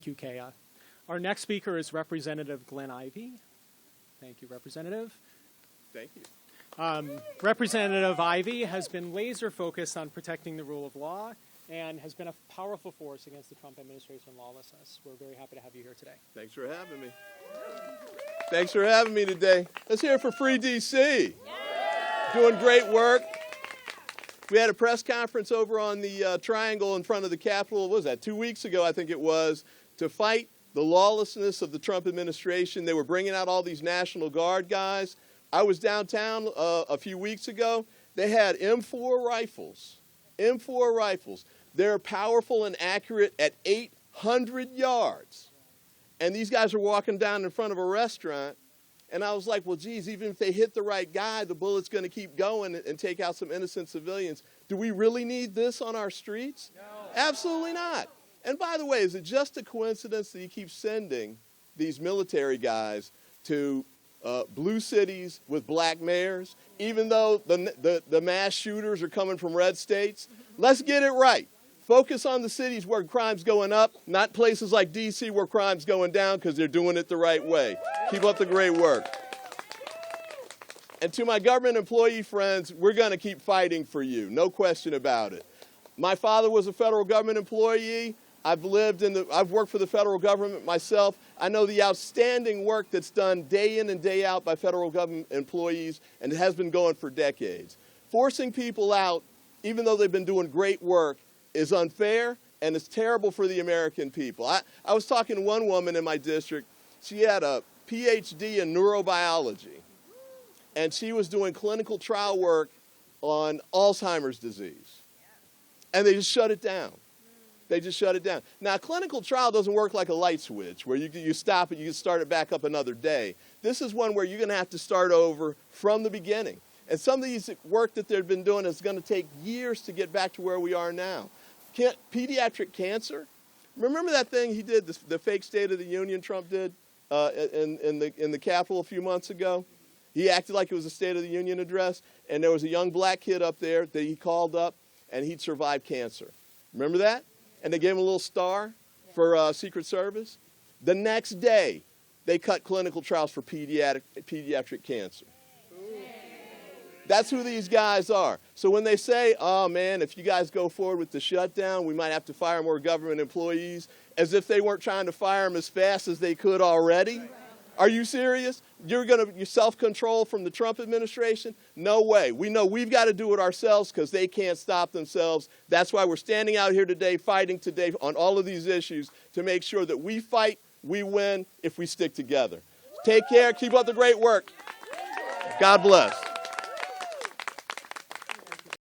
QKA. Our next speaker is Representative Glenn Ivey. Thank you, Representative. Thank you. Representative Ivey has been laser focused on protecting the rule of law and has been a powerful force against the Trump administration lawlessness. We're very happy to have you here today. Thanks for having me. Thanks for having me today. Let's hear it for Free DC. Doing great work. We had a press conference over on the Triangle in front of the Capitol, what was that, 2 weeks ago, I think it was, to fight the lawlessness of the Trump administration. They were bringing out all these National Guard guys. I was downtown a few weeks ago. They had M4 rifles. M4 rifles. They're powerful and accurate at 800 yards. And these guys are walking down in front of a restaurant. And I was like, well, geez, even if they hit the right guy, the bullet's going to keep going and take out some innocent civilians. Do we really need this on our streets? No. Absolutely not. And by the way, is it just a coincidence that you keep sending these military guys to blue cities with black mayors, even though the mass shooters are coming from red states? Let's get it right. Focus on the cities where crime's going up, not places like D.C. where crime's going down, because they're doing it the right way. Keep up the great work. And to my government employee friends, we're going to keep fighting for you, no question about it. My father was a federal government employee. I've worked for the federal government myself. I know the outstanding work that's done day in and day out by federal government employees, and it has been going for decades. Forcing people out, even though they've been doing great work, is unfair, and it's terrible for the American people. I was talking to one woman in my district. She had a PhD in neurobiology, and she was doing clinical trial work on Alzheimer's disease. And they just shut it down. They just shut it down. Now, a clinical trial doesn't work like a light switch, where you stop it, you can start it back up another day. This is one where you're going to have to start over from the beginning. And some of these work that they've been doing is going to take years to get back to where we are now. Pediatric cancer. Remember that thing he did, the fake State of the Union Trump did in the Capitol a few months ago? He acted like it was a State of the Union address, and there was a young black kid up there that he called up, and he'd survived cancer. Remember that? And they gave him a little star for Secret Service. The next day, they cut clinical trials for pediatric cancer. That's who these guys are. So when they say, oh, man, if you guys go forward with the shutdown, we might have to fire more government employees, as if they weren't trying to fire them as fast as they could already. Are you serious? You're self-control from the Trump administration? No way. We know we've got to do it ourselves because they can't stop themselves. That's why we're standing out here today, fighting today on all of these issues to make sure that we fight, we win if we stick together. Take care. Keep up the great work. God bless.